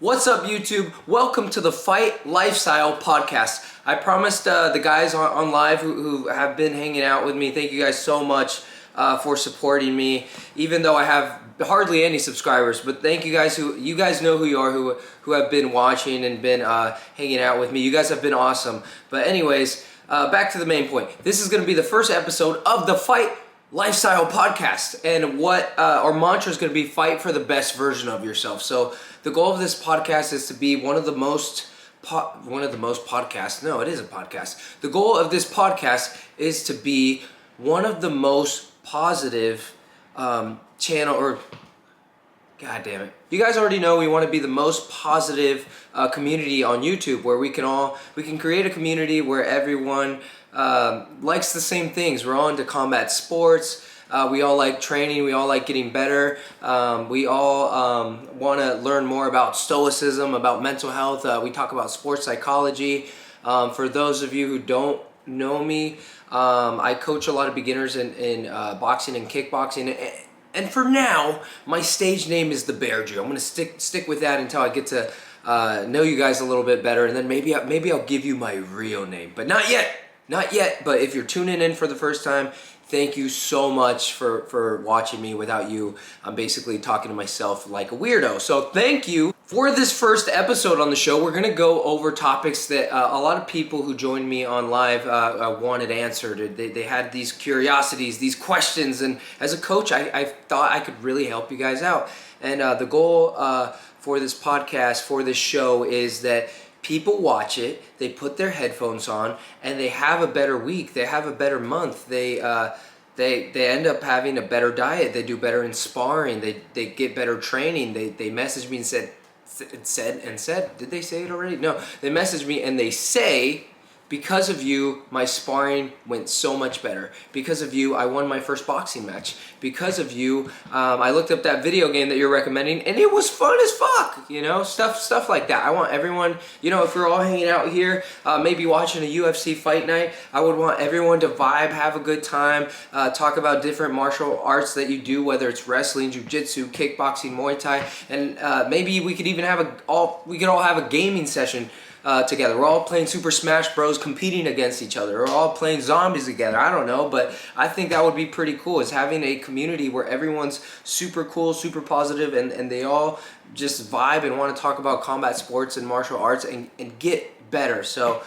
What's up, YouTube? Welcome to the Fight Lifestyle Podcast. I promised the guys on live who have been hanging out with me, thank you guys so much for supporting me, even though I have hardly any subscribers. But thank you guys you guys know who you are, who have been watching and been hanging out with me. You guys have been awesome. But anyways, back to the main point. This is going to be the first episode of the Fight Lifestyle Podcast, and what our mantra is going to be: fight for the best version of yourself. So the goal of this podcast is to be one of the most podcasts. No, it is a podcast. The goal of this podcast is to be one of the most positive channel, or God damn it. You guys already know we want to be the most positive community on YouTube, where we can create a community where everyone likes the same things. We're all into combat sports. We all like training. We all like getting better. We all want to learn more about Stoicism, about mental health. We talk about sports psychology. For those of you who don't know me, I coach a lot of beginners in boxing and kickboxing. And for now, my stage name is the Bear Jew. I'm going to stick with that until I get to know you guys a little bit better, and then maybe I'll give you my real name, but not yet. Not yet. But if you're tuning in for the first time, thank you so much for watching me. Without you, I'm basically talking to myself like a weirdo. So thank you. For this first episode on the show, we're going to go over topics that a lot of people who joined me on live wanted answered. They had these curiosities, these questions, and as a coach, I thought I could really help you guys out. And the goal for this podcast, for this show, is that people watch it, they put their headphones on, and they have a better week, they have a better month, they end up having a better diet, they do better in sparring, they get better training. They message me and said, did they say it already? No, they messaged me and they say, because of you, my sparring went so much better. Because of you, I won my first boxing match. Because of you, I looked up that video game that you're recommending, and it was fun as fuck. You know, stuff like that. I want everyone, you know, if we're all hanging out here, maybe watching a UFC fight night, I would want everyone to vibe, have a good time, talk about different martial arts that you do, whether it's wrestling, jiu-jitsu, kickboxing, Muay Thai, and maybe we could even we could all have a gaming session together. We're all playing Super Smash Bros, competing against each other. We're all playing zombies together. I don't know, but I think that would be pretty cool, is having a community where everyone's super cool, super positive, and they all just vibe and want to talk about combat sports and martial arts and get better. So,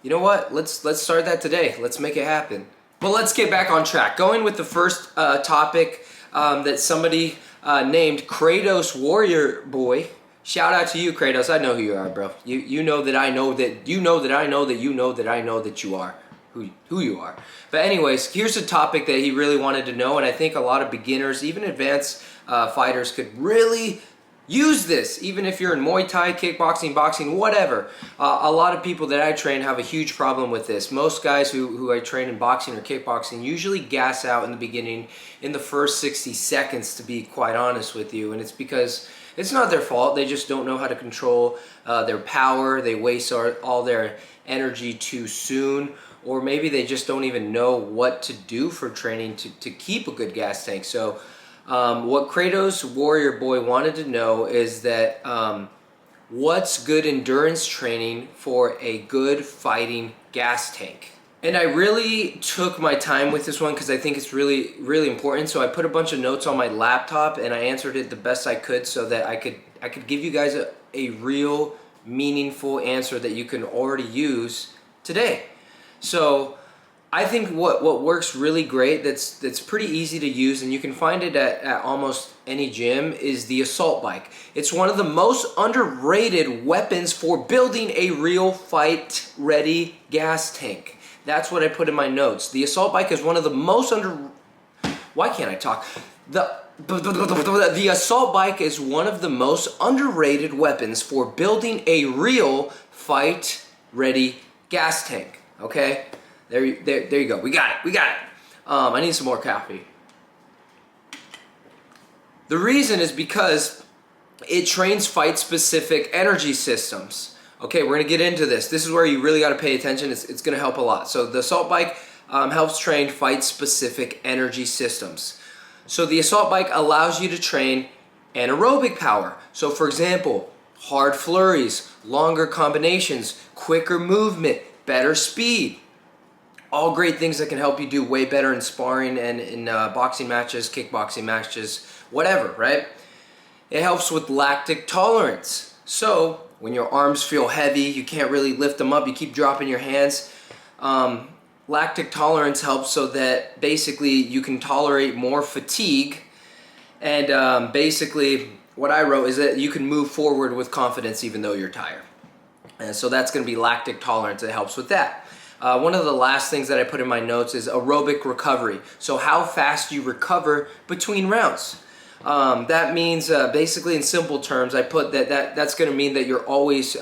you know what? Let's start that today. Let's make it happen. But let's get back on track. Going with the first topic that somebody named Kratos Warrior Boy. Shout out to you, Kratos. I know who you are, bro. You know that I know that you know that I know that you know that I know that you are who you are. But anyways, here's a topic that he really wanted to know, and I think a lot of beginners, even advanced fighters, could really use this. Even if you're in Muay Thai, kickboxing, boxing, whatever. A lot of people that I train have a huge problem with this. Most guys who I train in boxing or kickboxing usually gas out in the beginning, in the first 60 seconds, to be quite honest with you. And it's because it's not their fault. They just don't know how to control their power. They waste all their energy too soon. Or maybe they just don't even know what to do for training to keep a good gas tank. So what Kratos Warrior Boy wanted to know is that what's good endurance training for a good fighting gas tank? And I really took my time with this one because I think it's really, really important. So I put a bunch of notes on my laptop and I answered it the best I could, so that I could give you guys a real, meaningful answer that you can already use today. So I think what works really great, that's pretty easy to use, and you can find it at almost any gym, is the assault bike. It's one of the most underrated weapons for building a real fight-ready gas tank. That's what I put in my notes. The assault bike is one of the most Why can't I talk? The assault bike is one of the most underrated weapons for building a real fight-ready gas tank. Okay? There you go. We got it. I need some more coffee. The reason is because it trains fight-specific energy systems. Okay, we're going to get into this. This is where you really got to pay attention. It's going to help a lot. So the assault bike helps train fight-specific energy systems. So the assault bike allows you to train anaerobic power. So for example, hard flurries, longer combinations, quicker movement, better speed. All great things that can help you do way better in sparring and in boxing matches, kickboxing matches, whatever, right? It helps with lactic tolerance. So when your arms feel heavy, you can't really lift them up, you keep dropping your hands. Lactic tolerance helps so that basically you can tolerate more fatigue. And basically what I wrote is that you can move forward with confidence even though you're tired. And so that's going to be lactic tolerance. It helps with that. One of the last things that I put in my notes is aerobic recovery. So how fast you recover between rounds. That means basically in simple terms, I put that's going to mean that you're always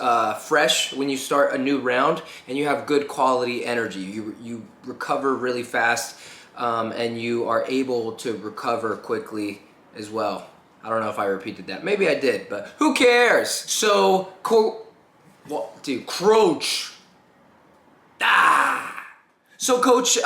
fresh when you start a new round and you have good quality energy. You recover really fast and you are able to recover quickly as well. I don't know if I repeated that. Maybe I did, but who cares? So, Coach. So Coach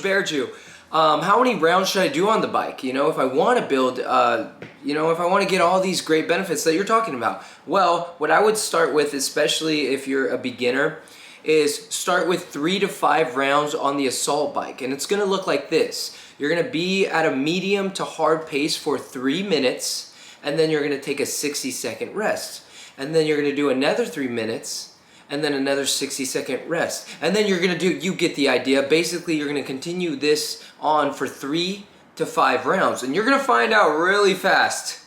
Bearju, how many rounds should I do on the bike? You know, if I want to build, if I want to get all these great benefits that you're talking about. Well, what I would start with, especially if you're a beginner, is start with 3 to 5 rounds on the assault bike. And it's going to look like this. You're going to be at a medium to hard pace for 3 minutes, and then you're going to take a 60-second rest. And then you're going to do another 3 minutes, and then another 60-second rest. And then you're going to do, you get the idea, basically you're going to continue this on for 3 to 5 rounds. And you're going to find out really fast.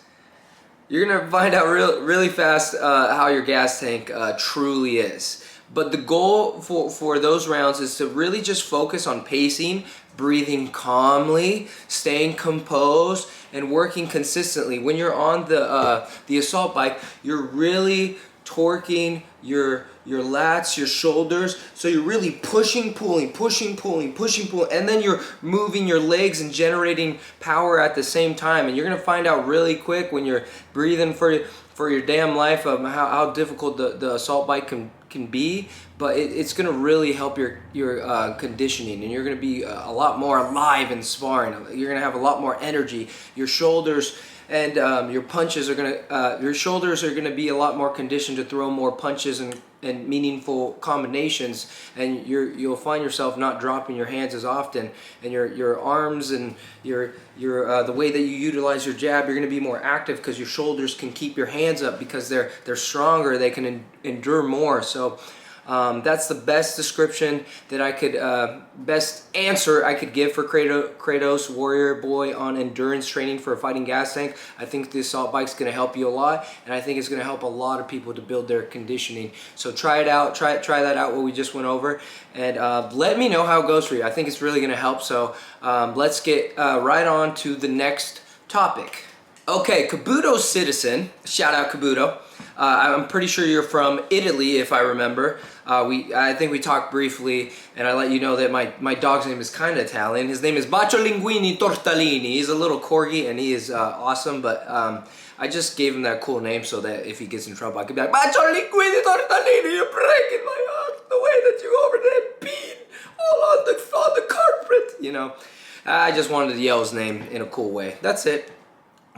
You're going to find out really fast how your gas tank truly is. But the goal for those rounds is to really just focus on pacing, breathing calmly, staying composed, and working consistently. When you're on the assault bike, you're really torquing your lats, your shoulders, so you're really pushing, pulling, and then you're moving your legs and generating power at the same time. And you're gonna find out really quick when you're breathing for your damn life of how difficult the assault bike can be, but it's gonna really help your conditioning, and you're gonna be a lot more alive in sparring. You're gonna have a lot more energy. Your shoulders and your punches are your shoulders are gonna be a lot more conditioned to throw more punches and meaningful combinations, and you'll find yourself not dropping your hands as often, and your arms and your the way that you utilize your jab, you're going to be more active because your shoulders can keep your hands up because they're stronger, they can endure more. So that's the best description that I could, best answer I could give for Kratos, Warrior Boy, on endurance training for a fighting gas tank. I think the assault bike's going to help you a lot, and I think it's going to help a lot of people to build their conditioning. So try it out, try that out, what we just went over, and let me know how it goes for you. I think it's really going to help. So let's get right on to the next topic. Okay, Kabuto Citizen, shout out Kabuto. I'm pretty sure you're from Italy, if I remember. I think we talked briefly, and I let you know that my dog's name is kind of Italian. His name is Bacio Linguini Tortellini. He's a little corgi, and he is awesome, but I just gave him that cool name so that if he gets in trouble, I could be like, Bacio Linguini Tortellini, you're breaking my heart the way that you over there beat all on the carpet, you know. I just wanted to yell his name in a cool way. That's it.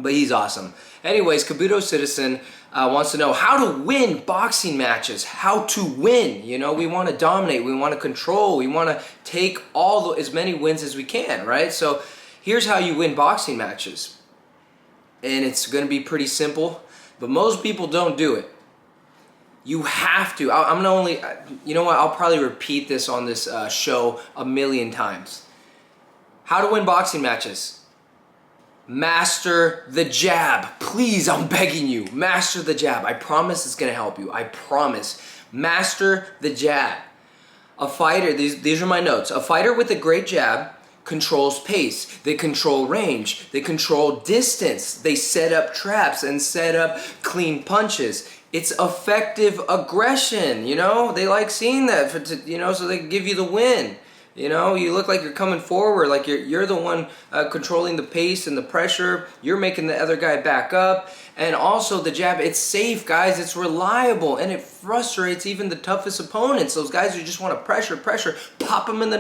But he's awesome. Anyways, Kabuto Citizen wants to know how to win boxing matches. How to win. You know, we want to dominate. We want to control. We want to take as many wins as we can, right? So here's how you win boxing matches. And it's going to be pretty simple, but most people don't do it. You have to. I'm going to only, you know what, I'll probably repeat this on this show a million times. How to win boxing matches. Master the jab. Please, I'm begging you. Master the jab. I promise it's going to help you. I promise. Master the jab. A fighter, these are my notes. A fighter with a great jab controls pace. They control range. They control distance. They set up traps and set up clean punches. It's effective aggression, you know? They like seeing that, so they can give you the win. You know, you look like you're coming forward, like you're the one controlling the pace and the pressure. You're making the other guy back up. And also the jab, it's safe, guys. It's reliable, and it frustrates even the toughest opponents. Those guys who just want to pressure, pop them in the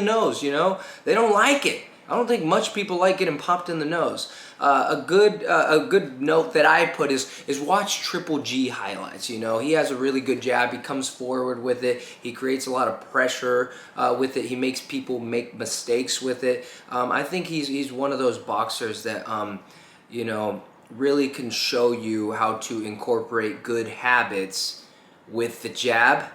nose, you know. They don't like it. I don't think much people like getting popped in the nose. A good note that I put is watch Triple G highlights. You know, he has a really good jab. He comes forward with it. He creates a lot of pressure with it. He makes people make mistakes with it. I think he's one of those boxers that you know, really can show you how to incorporate good habits with the jab,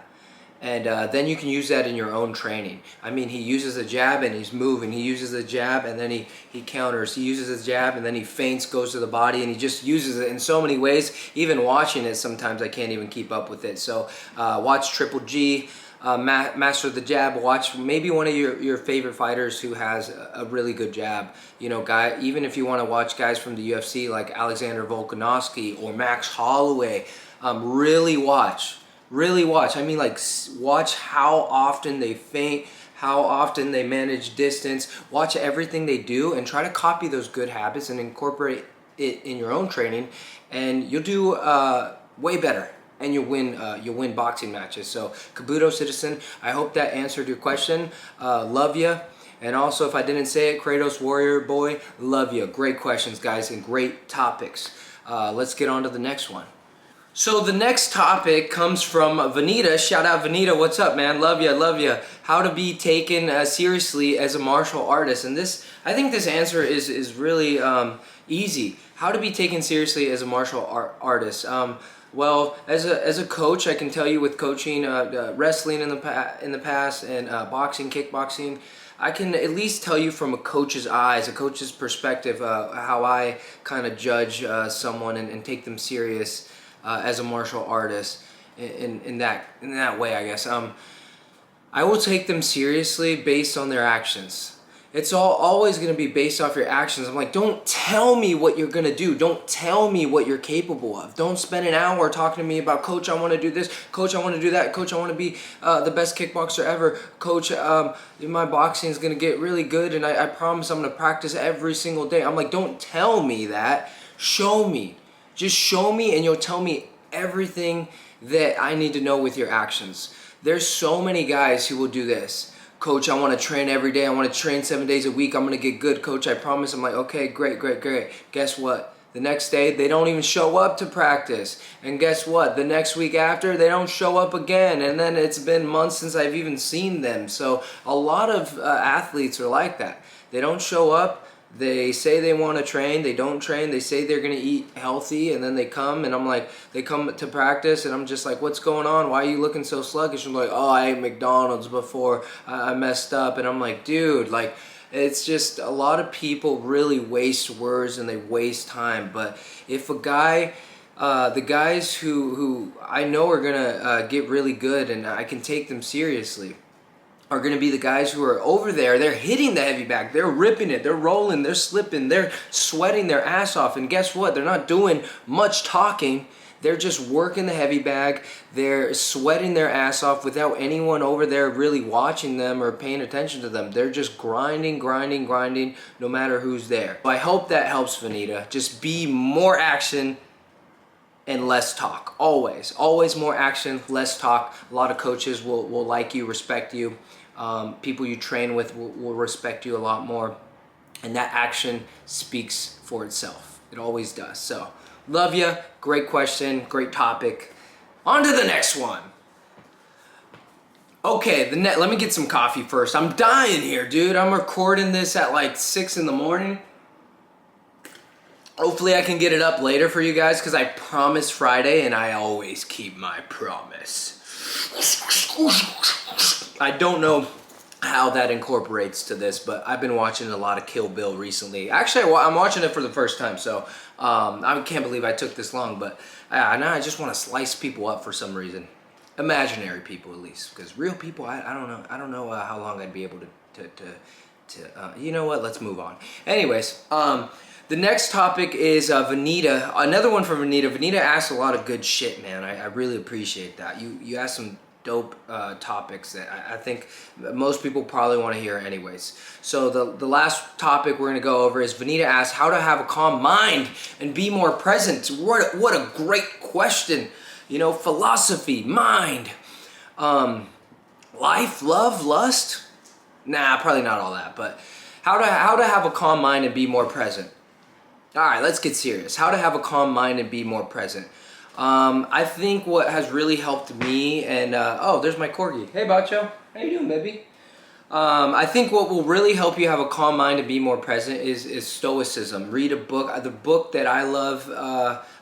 and then you can use that in your own training. I mean, he uses a jab and he's moving. He uses a jab and then he counters. He uses a jab and then he feints, goes to the body, and he just uses it in so many ways. Even watching it, sometimes I can't even keep up with it. So watch Triple G. Master the jab. Watch maybe one of your favorite fighters who has a really good jab. You know, even if you want to watch guys from the UFC like Alexander Volkanovski or Max Holloway, really watch. I mean, like, watch how often they feint, how often they manage distance. Watch everything they do and try to copy those good habits and incorporate it in your own training, and you'll do way better. And you'll win boxing matches. So, Kabuto Citizen, I hope that answered your question. Love ya. And also, if I didn't say it, Kratos Warrior Boy, love you. Great questions, guys, and great topics. Let's get on to the next one. So the next topic comes from Vanita. Shout out Vanita. What's up, man? Love ya, love ya. How to be taken seriously as a martial artist. And this, I think this answer is really easy. How to be taken seriously as a martial artist. Well, as a coach, I can tell you with coaching wrestling in the past and boxing, kickboxing, I can at least tell you from a coach's eyes, a coach's perspective, how I kind of judge someone and take them serious as a martial artist in that way, I guess. I will take them seriously based on their actions. It's always going to be based off your actions. I'm like, don't tell me what you're going to do. Don't tell me what you're capable of. Don't spend an hour talking to me about, Coach, I want to do this. Coach, I want to do that. Coach, I want to be the best kickboxer ever. Coach, my boxing is going to get really good, and I promise I'm going to practice every single day. I'm like, don't tell me that. Show me. Just show me, and you'll tell me everything that I need to know with your actions. There's so many guys who will do this. Coach, I want to train every day. I want to train 7 days a week. I'm going to get good, Coach. I promise. I'm like, okay, great. Guess what? The next day, they don't even show up to practice. And guess what? The next week after, they don't show up again. And then it's been months since I've even seen them. So a lot of athletes are like that. They don't show up. They say they want to train, they don't train, they say they're going to eat healthy, and then they come, and I'm like, they come to practice, and I'm just like, what's going on? Why are you looking so sluggish? I'm like, oh, I ate McDonald's before, I messed up, and I'm like, dude, like, it's just a lot of people really waste words and they waste time. But if a guy, the guys who I know are going to get really good and I can take them seriously, are going to be the guys who are over there. They're hitting the heavy bag. They're ripping it. They're rolling. They're slipping. They're sweating their ass off. And guess what? They're not doing much talking. They're just working the heavy bag. They're sweating their ass off without anyone over there really watching them or paying attention to them. They're just grinding no matter who's there. So I hope that helps, Vanita. Just be more action and less talk. Always more action, less talk. A lot of coaches will like you, respect you. People you train with will respect you a lot more. And that action speaks for itself. It always does. So, love ya. Great question. Great topic. On to the next one. Okay, let me get some coffee first. I'm dying here, dude. I'm recording this at like 6 in the morning. Hopefully I can get it up later for you guys because I promised Friday and I always keep my promise. I don't know how that incorporates to this, but I've been watching a lot of Kill Bill recently. Actually, I'm watching it for the first time, so I can't believe I took this long, but now I just want to slice people up for some reason. Imaginary people, at least, because real people, I don't know. I don't know how long I'd be able to you know what? Let's move on. Anyways, the next topic is Vanita. Another one from Vanita. Vanita asked a lot of good shit, man. I really appreciate that. You asked some dope topics that I think most people probably want to hear anyways. So the last topic we're going to go over is Vanita asked how to have a calm mind and be more present. What a great question. You know, philosophy, mind, life, love, lust. Nah, probably not all that, but how to have a calm mind and be more present. All right, let's get serious. How to have a calm mind and be more present. I think what has really helped me, and oh, there's my corgi. Hey, Bacho. How you doing, baby? I think what will really help you have a calm mind and be more present is Stoicism. Read a book. The book that I love,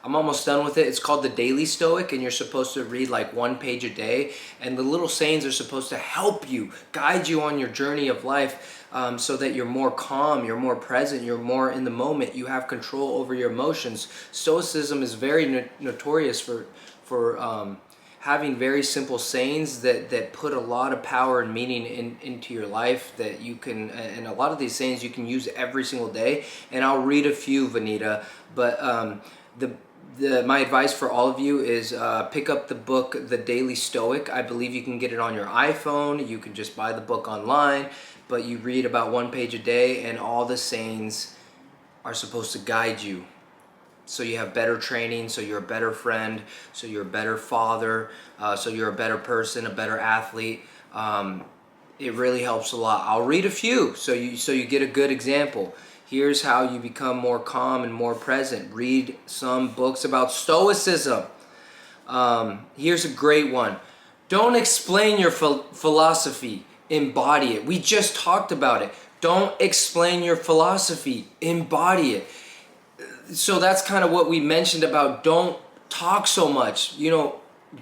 I'm almost done with it. It's called The Daily Stoic, and you're supposed to read like 1 page a day. And the little sayings are supposed to help you, guide you on your journey of life, so that you're more calm, you're more present, you're more in the moment. You have control over your emotions. Stoicism is very notorious for having very simple sayings that put a lot of power and meaning into your life that you can, and a lot of these sayings you can use every single day. And I'll read a few, Vanita, but my advice for all of you is pick up the book The Daily Stoic. I believe you can get it on your iPhone. You can just buy the book online, but you read about 1 page a day, and all the sayings are supposed to guide you. So you have better training, so you're a better friend, so you're a better father, so you're a better person, a better athlete. It really helps a lot. I'll read a few so you get a good example. Here's how you become more calm and more present. Read some books about Stoicism. Here's a great one. Don't explain your philosophy, embody it. We just talked about it. Don't explain your philosophy, embody it. So that's kind of what we mentioned about don't talk so much,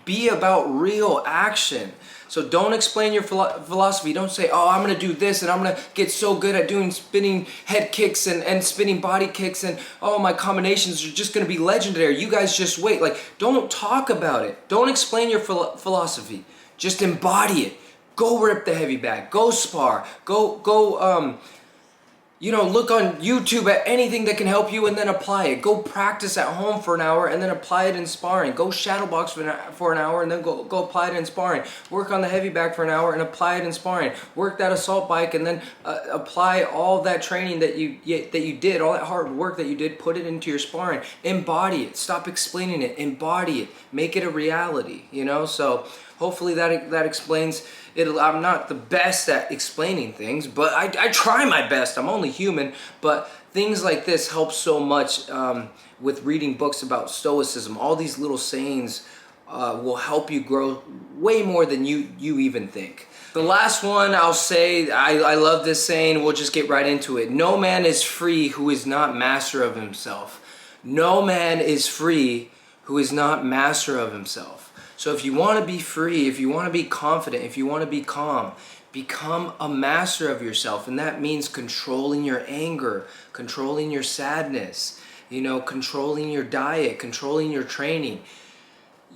be about real action. So don't explain your philosophy. Don't say, oh, I'm going to do this and I'm going to get so good at doing spinning head kicks and spinning body kicks, and oh, my combinations are just going to be legendary. You guys just wait. Like, don't talk about it. Don't explain your philosophy. Just embody it. Go rip the heavy bag. Go spar. Go look on YouTube at anything that can help you and then apply it. Go practice at home for an hour and then apply it in sparring. Go shadowbox for an hour and then go apply it in sparring. Work on the heavy bag for an hour and apply it in sparring. Work that assault bike and then apply all that training that you did, all that hard work that you did, put it into your sparring. Embody it. Stop explaining it. Embody it. Make it a reality, So hopefully that explains it. I'm not the best at explaining things, but I try my best. I'm only human, but things like this help so much with reading books about Stoicism. All these little sayings will help you grow way more than you even think. The last one I'll say, I love this saying. We'll just get right into it. No man is free who is not master of himself. No man is free who is not master of himself. So if you want to be free, if you want to be confident, if you want to be calm, become a master of yourself. And that means controlling your anger, controlling your sadness, controlling your diet, controlling your training.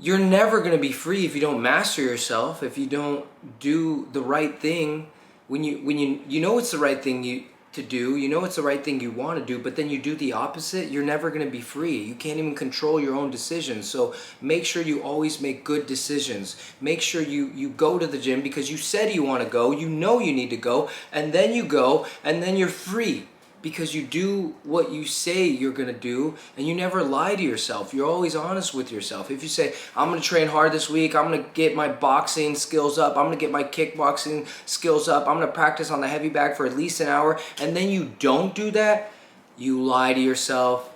You're never going to be free if you don't master yourself, if you don't do the right thing. When you know it's the right thing to do, it's the right thing you want to do, but then you do the opposite, you're never going to be free. You can't even control your own decisions. So make sure you always make good decisions. Make sure you go to the gym because you said you want to go, you need to go, and then you go, and then you're free because you do what you say you're going to do, and you never lie to yourself. You're always honest with yourself. If you say, I'm going to train hard this week, I'm going to get my boxing skills up, I'm going to get my kickboxing skills up, I'm going to practice on the heavy bag for at least an hour, and then you don't do that, you lie to yourself,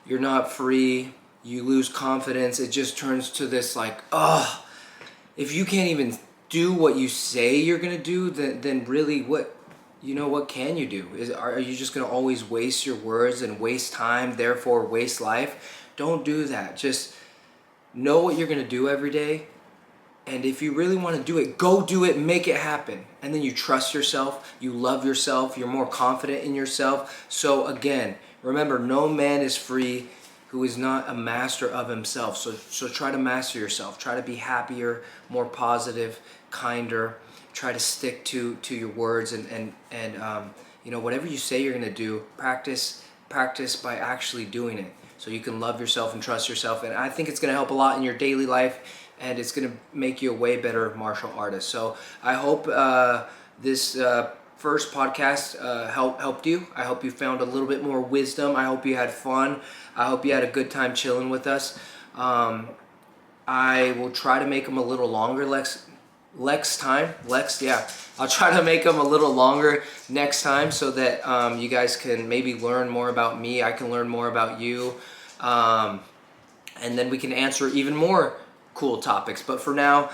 you're not free, you lose confidence. It just turns to this like, if you can't even do what you say you're going to do, then really what can you do? Are you just going to always waste your words and waste time, therefore waste life? Don't do that. Just know what you're going to do every day. And if you really want to do it, go do it, make it happen. And then you trust yourself, you love yourself, you're more confident in yourself. So again, remember, no man is free who is not a master of himself. So try to master yourself. Try to be happier, more positive, kinder. Try to stick to your words and whatever you say you're going to do, practice by actually doing it so you can love yourself and trust yourself. And I think it's going to help a lot in your daily life, and it's going to make you a way better martial artist. So I hope this first podcast helped you. I hope you found a little bit more wisdom. I hope you had fun. I hope you had a good time chilling with us. I will try to make them a little longer Yeah. I'll try to make them a little longer next time so that you guys can maybe learn more about me. I can learn more about you. And then we can answer even more cool topics. But for now,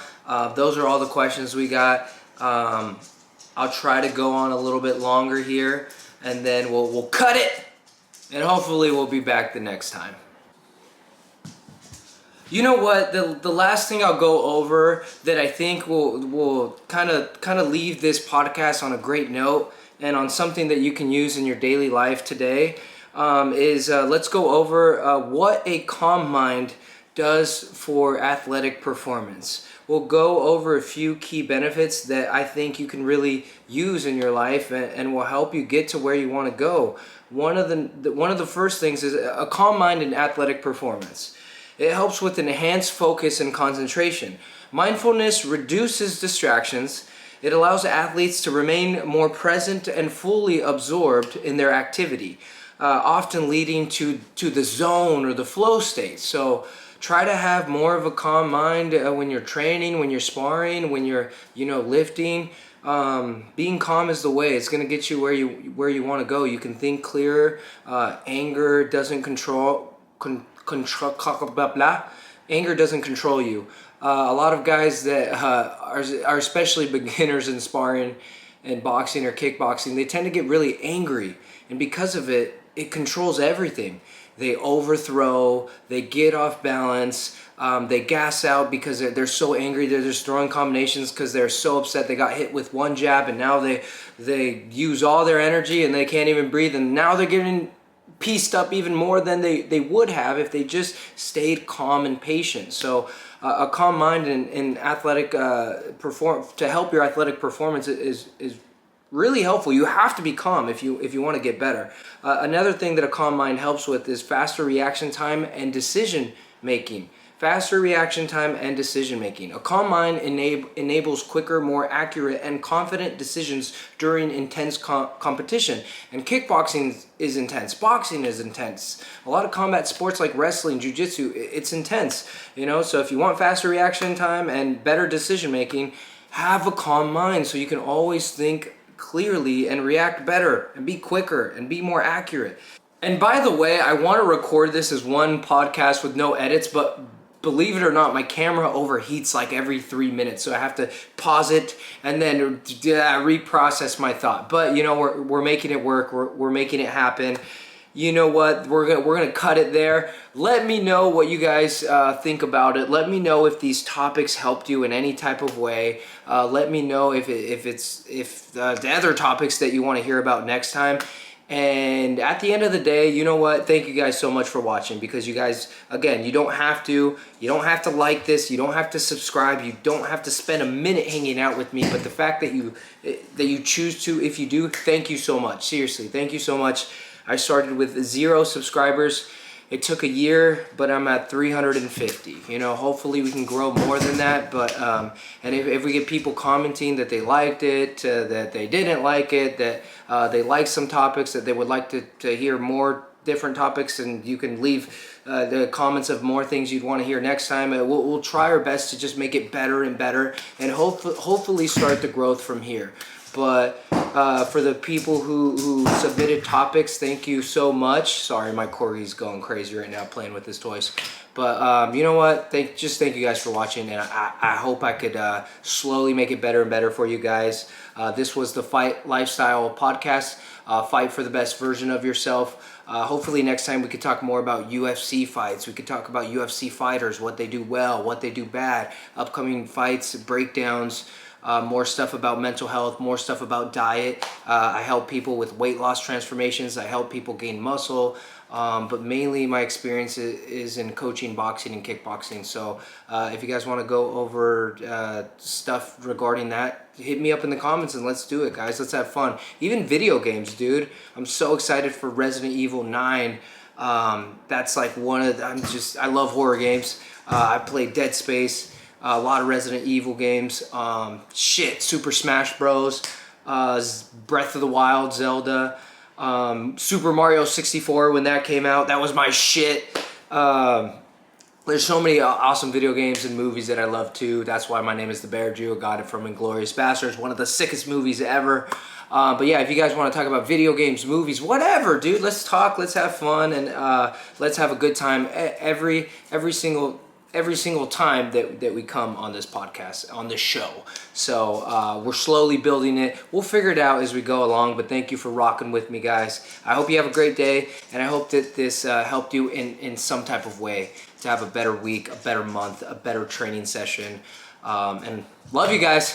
those are all the questions we got. I'll try to go on a little bit longer here, and then we'll cut it, and hopefully we'll be back the next time. You know what? The last thing I'll go over that I think will kind of leave this podcast on a great note and on something that you can use in your daily life today is let's go over what a calm mind does for athletic performance. We'll go over a few key benefits that I think you can really use in your life and will help you get to where you want to go. One of the first things is a calm mind in athletic performance. It helps with enhanced focus and concentration. Mindfulness reduces distractions. It allows athletes to remain more present and fully absorbed in their activity, often leading to the zone or the flow state. So try to have more of a calm mind when you're training, when you're sparring, when you're lifting. Being calm is the way. It's going to get you where you want to go. You can think clearer. Anger doesn't control. Anger doesn't control you. A lot of guys that are especially beginners in sparring and boxing or kickboxing, they tend to get really angry, and because of it, it controls everything. They overthrow, they get off balance, they gas out because they're so angry. They're just throwing combinations because they're so upset they got hit with one jab, and now they use all their energy and they can't even breathe, and now they're getting pieced up even more than they would have if they just stayed calm and patient. So a calm mind in athletic to help your athletic performance is really helpful. You have to be calm if you want to get better. Another thing that a calm mind helps with is faster reaction time and decision making. Faster reaction time and decision making. A calm mind enables quicker, more accurate, and confident decisions during intense competition. And kickboxing is intense. Boxing is intense. A lot of combat sports like wrestling, jiu-jitsu, it's intense. So if you want faster reaction time and better decision making, have a calm mind so you can always think clearly and react better and be quicker and be more accurate. And by the way, I want to record this as one podcast with no edits, but believe it or not, my camera overheats like every 3 minutes, so I have to pause it and then reprocess my thought. But we're making it work. We're making it happen. You know what? We're gonna cut it there. Let me know what you guys think about it. Let me know if these topics helped you in any type of way. Let me know if the other topics that you want to hear about next time. And at the end of the day, you know what? Thank you guys so much for watching, because you guys, again, you don't have to like this, you don't have to subscribe, you don't have to spend a minute hanging out with me, but the fact that you choose to, if you do, thank you so much. Seriously, thank you so much. I started with 0 subscribers. It took a year, but I'm at 350. Hopefully we can grow more than that. But and if we get people commenting that they liked it, that they didn't like it, that they like some topics, that they would like to hear more different topics, and you can leave the comments of more things you'd want to hear next time. We'll try our best to just make it better and better, and hopefully start the growth from here. But for the people who submitted topics, thank you so much. Sorry, my corgi's going crazy right now playing with his toys. But you know what? Thank you guys for watching, and I hope I could slowly make it better and better for you guys. This was the Fight Lifestyle Podcast. Fight for the best version of yourself. Hopefully next time we could talk more about UFC fights. We could talk about UFC fighters, what they do well, what they do bad, upcoming fights, breakdowns. More stuff about mental health, more stuff about diet. I help people with weight loss transformations. I help people gain muscle. But mainly my experience is in coaching, boxing, and kickboxing. So if you guys want to go over stuff regarding that, hit me up in the comments and let's do it, guys. Let's have fun. Even video games, dude. I'm so excited for Resident Evil 9. That's like I love horror games. I played Dead Space. A lot of Resident Evil games, Super Smash Bros, Breath of the Wild, Zelda, Super Mario 64 when that came out, that was my shit. There's so many awesome video games and movies that I love too. That's why my name is the Bear Jew. Got it from Inglourious Basterds, one of the sickest movies ever. But yeah, if you guys want to talk about video games, movies, whatever, dude, let's talk. Let's have fun, and let's have a good time every single time that we come on this podcast, on this show. So we're slowly building it. We'll figure it out as we go along, but thank you for rocking with me, guys. I hope you have a great day, and I hope that this helped you in some type of way to have a better week, a better month, a better training session. And love you guys.